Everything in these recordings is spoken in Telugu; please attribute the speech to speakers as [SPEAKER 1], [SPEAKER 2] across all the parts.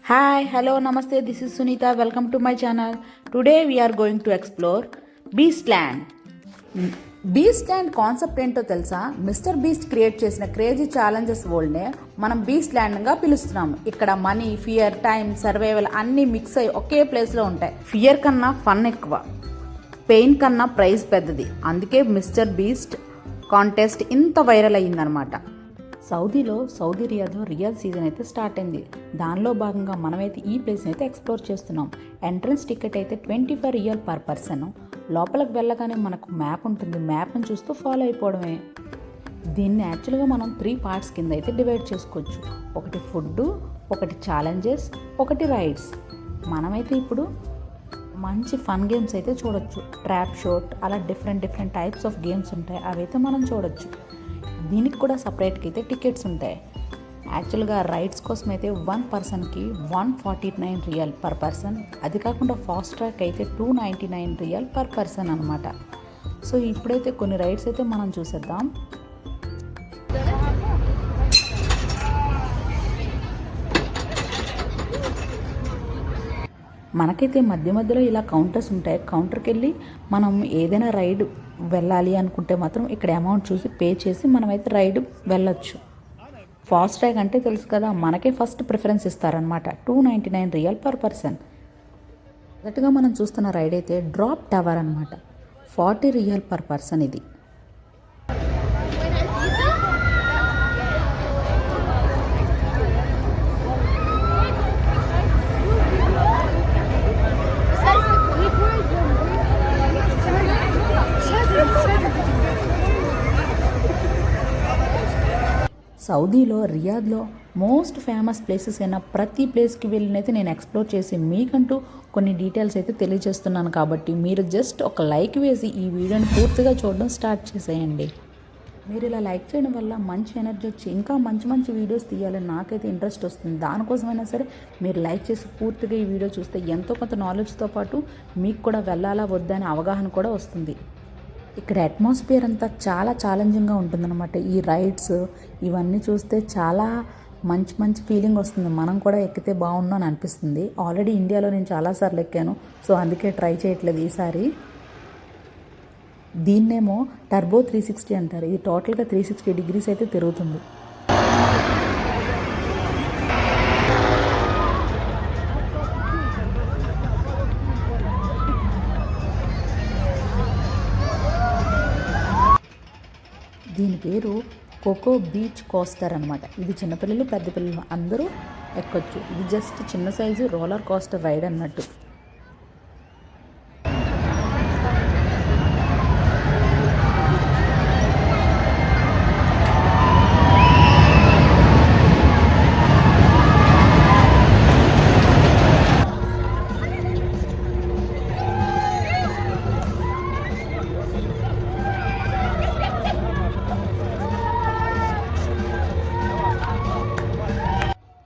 [SPEAKER 1] Hi, hello, namaste. This is Sunita. Welcome to my channel. Today we are going to explore Beastland. Beast concept ఏంటో తెలుసా? మిస్టర్ బీస్ట్ క్రియేట్ చేసిన క్రేజీ ఛాలెంజెస్ వరల్డ్నే మనం బీస్ట్ ల్యాండ్గా పిలుస్తున్నాం. ఇక్కడ మనీ, ఫియర్, టైం, సర్వైవల్ అన్నీ మిక్స్ అయ్యి ఒకే ప్లేస్లో ఉంటాయి. ఫియర్ కన్నా ఫన్ ఎక్కువ, పెయిన్ కన్నా ప్రైజ్ పెద్దది. అందుకే మిస్టర్ బీస్ట్ కాంటెస్ట్ ఇంత వైరల్ అయ్యిందనమాట. సౌదీ రియాద్లో రియాద్ సీజన్ అయితే స్టార్ట్ అయింది. దానిలో భాగంగా మనమైతే ఈ ప్లేస్ని అయితే ఎక్స్ప్లోర్ చేస్తున్నాం. ఎంట్రన్స్ టికెట్ అయితే 25 రియల్ పర్ పర్సన్. లోపలికి వెళ్ళగానే మనకు మ్యాప్ ఉంటుంది. మ్యాప్ని చూస్తూ ఫాలో అయిపోవడమే. దీన్ని యాక్చువల్గా మనం 3 పార్ట్స్ కింద అయితే డివైడ్ చేసుకోవచ్చు. ఒకటి ఫుడ్, ఒకటి ఛాలెంజెస్, ఒకటి రైడ్స్. మనమైతే ఇప్పుడు మంచి ఫన్ గేమ్స్ అయితే చూడొచ్చు. ట్రాప్ షోట్, అలా డిఫరెంట్ టైప్స్ ఆఫ్ గేమ్స్ ఉంటాయి. అవైతే మనం చూడొచ్చు. దీనికి కూడా సపరేట్గా అయితే టికెట్స్ ఉంటాయి. యాక్చువల్గా రైడ్స్ కోసం అయితే 1 పర్సన్కి 149 రియల్ పర్ పర్సన్. అది కాకుండా ఫాస్ట్ ట్రాక్ అయితే 299 రియల్ పర్ పర్సన్ అనమాట. సో ఇప్పుడైతే కొన్ని రైడ్స్ అయితే మనం చూసేద్దాం. మనకైతే మధ్యలో ఇలా కౌంటర్స్ ఉంటాయి. కౌంటర్కి వెళ్ళి మనం ఏదైనా రైడ్ వెళ్ళాలి అనుకుంటే మాత్రం ఇక్కడ అమౌంట్ చూసి పే చేసి మనమైతే రైడ్ వెళ్ళొచ్చు. ఫాస్ట్ ట్రాక్ అంటే తెలుసు కదా, మనకే ఫస్ట్ ప్రిఫరెన్స్ ఇస్తారనమాట. 299 రియల్ పర్ పర్సన్. మొదటగా మనం చూస్తున్న రైడ్ అయితే డ్రాప్ టవర్ అనమాట. 40 రియల్ పర్ పర్సన్ ఇది. సౌదీలో రియాద్లో మోస్ట్ ఫేమస్ ప్లేసెస్ అయిన ప్రతి ప్లేస్కి వెళ్ళినైతే నేను ఎక్స్ప్లోర్ చేసి మీకంటూ కొన్ని డీటెయిల్స్ అయితే తెలియజేస్తున్నాను. కాబట్టి మీరు జస్ట్ ఒక లైక్ వేసి ఈ వీడియోని పూర్తిగా చూడడం స్టార్ట్ చేసేయండి. మీరు ఇలా లైక్ చేయడం వల్ల మంచి ఎనర్జీ వచ్చి ఇంకా మంచి వీడియోస్ తీయాలని నాకైతే ఇంట్రెస్ట్ వస్తుంది. దానికోసమైనా సరే మీరు లైక్ చేసి పూర్తిగా ఈ వీడియో చూస్తే ఎంతో కొంత నాలెడ్జ్తో పాటు మీకు కూడా వెళ్ళాలా వద్దా అనే అవగాహన కూడా వస్తుంది. ఇక్కడ అట్మాస్ఫియర్ అంతా చాలా ఛాలెంజింగ్గా ఉంటుందన్నమాట. ఈ రైడ్స్ ఇవన్నీ చూస్తే చాలా మంచి ఫీలింగ్ వస్తుంది. మనం కూడా ఎక్కితే బాగుండు అని అనిపిస్తుంది. ఆల్రెడీ ఇండియాలో నేను చాలాసార్లు ఎక్కాను. సో అందుకే ట్రై చేయట్లేదు ఈసారి. దీన్నేమో టర్బో 360 అంటారు. ఇది టోటల్గా 360 డిగ్రీస్ అయితే తిరుగుతుంది. దీని పేరు కోకో బీచ్ కోస్టర్ అనమాట. ఇది చిన్నపిల్లలు, పెద్ద పిల్లలు అందరూ ఎక్కొచ్చు. ఇది జస్ట్ చిన్న సైజు రోలర్ కోస్టర్ రైడ్ అన్నట్టు.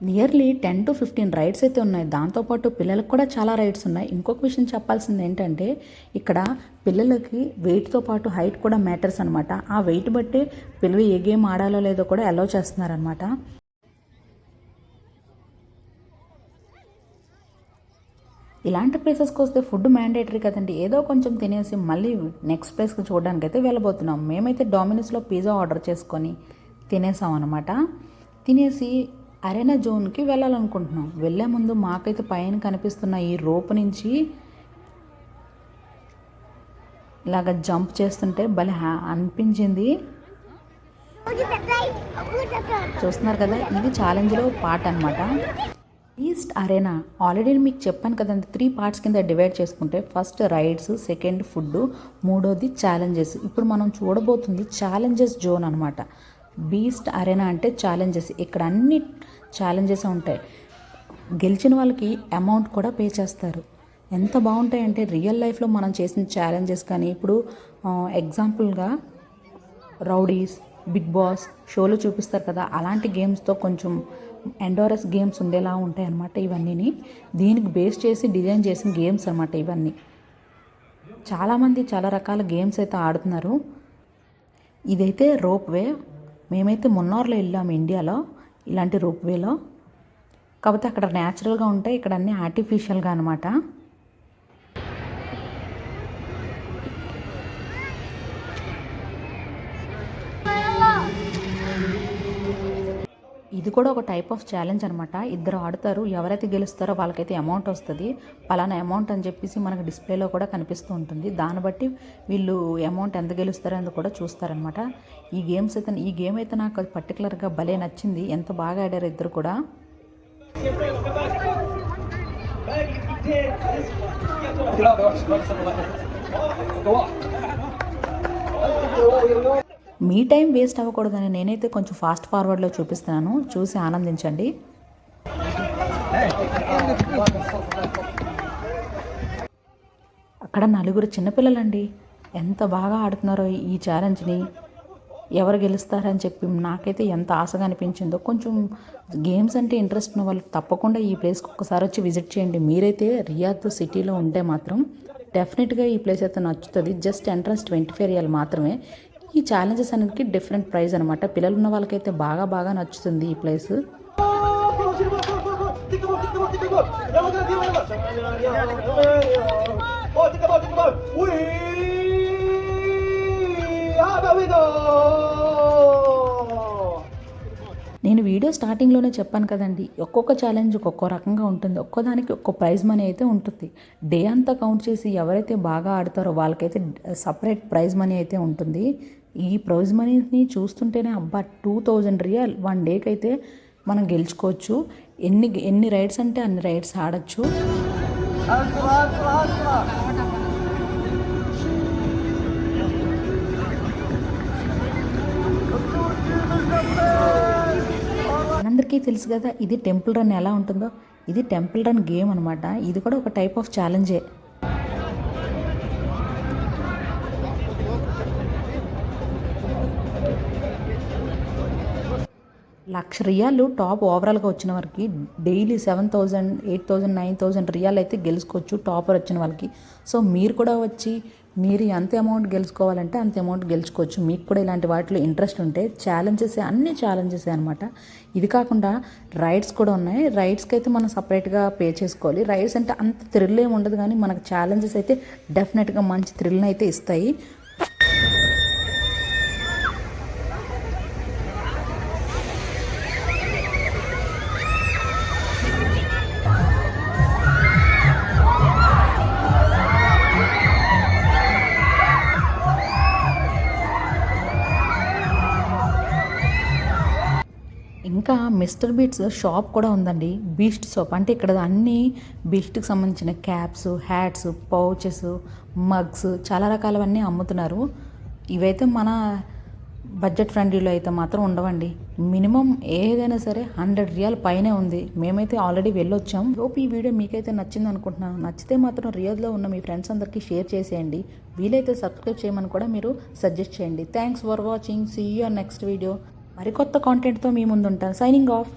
[SPEAKER 1] నియర్లీ 10 to 15 రైడ్స్ అయితే ఉన్నాయి. దాంతోపాటు పిల్లలకు కూడా చాలా రైడ్స్ ఉన్నాయి. ఇంకొక విషయం చెప్పాల్సింది ఏంటంటే ఇక్కడ పిల్లలకి వెయిట్తో పాటు హైట్ కూడా మ్యాటర్స్ అనమాట. ఆ వెయిట్ బట్టి పిల్లలు ఏ గేమ్ ఆడాలో లేదో కూడా అలౌ చేస్తున్నారనమాట. ఇలాంటి ప్లేసెస్కి వస్తే ఫుడ్ మ్యాండేటరీ కదండి. ఏదో కొంచెం తినేసి మళ్ళీ నెక్స్ట్ ప్లేస్కి చూడడానికి అయితే వెళ్ళబోతున్నాం. మేమైతే డామినోస్లో పిజ్జా ఆర్డర్ చేసుకొని తినేసాం అనమాట. తినేసి అరేనా జోన్కి వెళ్ళాలనుకుంటున్నాం. వెళ్ళే ముందు మాకైతే పైన కనిపిస్తున్న ఈ రోప్ నుంచి ఇలాగ జంప్ చేస్తుంటే భలే అనిపించింది. చూస్తున్నారు కదా, ఇది ఛాలెంజ్లో పార్ట్ అనమాట. ఈస్ట్ అరేనా ఆల్రెడీ మీకు చెప్పాను కదండి, 3 పార్ట్స్ కింద డివైడ్ చేసుకుంటే ఫస్ట్ రైడ్స్, సెకండ్ ఫుడ్, మూడోది ఛాలెంజెస్. ఇప్పుడు మనం చూడబోతుంది ఛాలెంజెస్ జోన్ అనమాట. బీస్ట్ అరేనా అంటే ఛాలెంజెస్. ఇక్కడ అన్ని ఛాలెంజెస్ ఉంటాయి. గెలిచిన వాళ్ళకి అమౌంట్ కూడా పే చేస్తారు. ఎంత బాగుంటాయంటే రియల్ లైఫ్లో మనం చేసిన ఛాలెంజెస్ కానీ, ఇప్పుడు ఎగ్జాంపుల్గా రౌడీస్, బిగ్ బాస్ షోలో చూపిస్తారు కదా, అలాంటి గేమ్స్తో కొంచెం ఎండోరస్ గేమ్స్ ఉండేలా ఉంటాయి అన్నమాట. ఇవన్నీ దీనికి బేస్ చేసి డిజైన్ చేసిన గేమ్స్ అన్నమాట. ఇవన్నీ చాలామంది చాలా రకాల గేమ్స్ అయితే ఆడుతున్నారు. ఇదైతే రోప్ వే. మేమైతే మున్నార్లో వెళ్ళాము ఇండియాలో ఇలాంటి రోప్ వేలో. కాకపోతే అక్కడ న్యాచురల్గా ఉంటాయి, ఇక్కడ అన్నీ ఆర్టిఫిషియల్గా అనమాట. ఇది కూడా ఒక టైప్ ఆఫ్ ఛాలెంజ్ అనమాట. ఇద్దరు ఆడతారు, ఎవరైతే గెలుస్తారో వాళ్ళకైతే అమౌంట్ వస్తుంది. పలానా అమౌంట్ అని చెప్పేసి మనకు డిస్ప్లేలో కూడా కనిపిస్తూ ఉంటుంది. దాన్ని బట్టి వీళ్ళు అమౌంట్ ఎంత గెలుస్తారో అని కూడా చూస్తారనమాట. ఈ గేమ్ అయితే నాకు పర్టికులర్గా భలే నచ్చింది. ఎంత బాగా ఆడారు ఇద్దరు కూడా. మీ టైం వేస్ట్ అవ్వకూడదని నేనైతే కొంచెం ఫాస్ట్ ఫార్వర్డ్లో చూపిస్తున్నాను, చూసి ఆనందించండి. అక్కడ 4 చిన్నపిల్లలండి, ఎంత బాగా ఆడుతున్నారో ఈ ఛాలెంజ్ని. ఎవరు గెలుస్తారని చెప్పి నాకైతే ఎంత ఆశగా అనిపించిందో. కొంచెం గేమ్స్ అంటే ఇంట్రెస్ట్ ఉన్న వాళ్ళు తప్పకుండా ఈ ప్లేస్కి ఒక్కసారి వచ్చి విజిట్ చేయండి. మీరైతే రియాద్ సిటీలో ఉంటే మాత్రం డెఫినెట్గా ఈ ప్లేస్ అయితే నచ్చుతుంది. జస్ట్ ఎంట్రన్స్ 25 రియాల్ మాత్రమే. ఈ ఛాలెంజెస్ అనేది డిఫరెంట్ ప్రైస్ అనమాట. పిల్లలు ఉన్న వాళ్ళకైతే బాగా నచ్చుతుంది ఈ ప్లేస్. నేను వీడియో స్టార్టింగ్లోనే చెప్పాను కదండి, ఒక్కొక్క ఛాలెంజ్ ఒక్కొక్క రకంగా ఉంటుంది. ఒక్కోదానికి ఒక్కో ప్రైజ్ మనీ అయితే ఉంటుంది. డే అంతా కౌంట్ చేసి ఎవరైతే బాగా ఆడతారో వాళ్ళకైతే సపరేట్ ప్రైజ్ మనీ అయితే ఉంటుంది. ఈ ప్రైజ్ మనీని చూస్తుంటేనే అబ్బా 2000 రియాల్ 1 డేకి అయితే మనం గెలుచుకోవచ్చు. ఎన్ని రైడ్స్ అంటే అన్ని రైడ్స్ ఆడచ్చు. మనందరికీ తెలుసు కదా ఇది టెంపుల్ రన్ ఎలా ఉంటుందో. ఇది టెంపుల్ రన్ గేమ్ అనమాట. ఇది కూడా ఒక టైప్ ఆఫ్ ఛాలెంజే. ₹1,00,000 టాప్ ఓవరాల్గా వచ్చిన వారికి డైలీ 7,000, 8,000, 9,000 రియాల్ అయితే గెలుచుకోవచ్చు టాపర్ వచ్చిన వాళ్ళకి. సో మీరు కూడా వచ్చి మీరు ఎంత అమౌంట్ గెలుచుకోవాలంటే అంత అమౌంట్ గెలుచుకోవచ్చు. మీకు కూడా ఇలాంటి వాటిలో ఇంట్రెస్ట్ ఉంటే అన్ని ఛాలెంజెస్ అనమాట. ఇది కాకుండా రైడ్స్ కూడా ఉన్నాయి. రైడ్స్కి అయితే మనం సపరేట్గా పే చేసుకోవాలి. రైడ్స్ అంటే అంత థ్రిల్ ఏమి ఉండదు, కానీ మనకు ఛాలెంజెస్ అయితే డెఫినెట్గా మంచి థ్రిల్ని అయితే ఇస్తాయి. ఇంకా మిస్టర్ బీట్స్ షాప్ కూడా ఉందండి. బీస్ట్ షాప్ అంటే ఇక్కడ అన్ని బీస్ట్కి సంబంధించిన క్యాప్స్, హ్యాట్స్, పౌచెస్, మగ్స్ చాలా రకాలవన్నీ అమ్ముతున్నారు. ఇవైతే మన బడ్జెట్ ఫ్రెండ్లీలో అయితే మాత్రం ఉండవండి. మినిమం ఏదైనా సరే 100 రియాల్ పైనే ఉంది. మేమైతే ఆల్రెడీ వెళ్ళొచ్చాం. లోపు ఈ వీడియో మీకైతే నచ్చింది అనుకుంటున్నాను. నచ్చితే మాత్రం రియాద్లో ఉన్న మీ ఫ్రెండ్స్ అందరికీ షేర్ చేసేయండి. వీలైతే సబ్స్క్రైబ్ చేయమని కూడా మీరు సజెస్ట్ చేయండి. Thanks for watching. See you on next video. మరికొత్త కాంటెంట్తో మీ ముందు ఉంటాను. Signing of.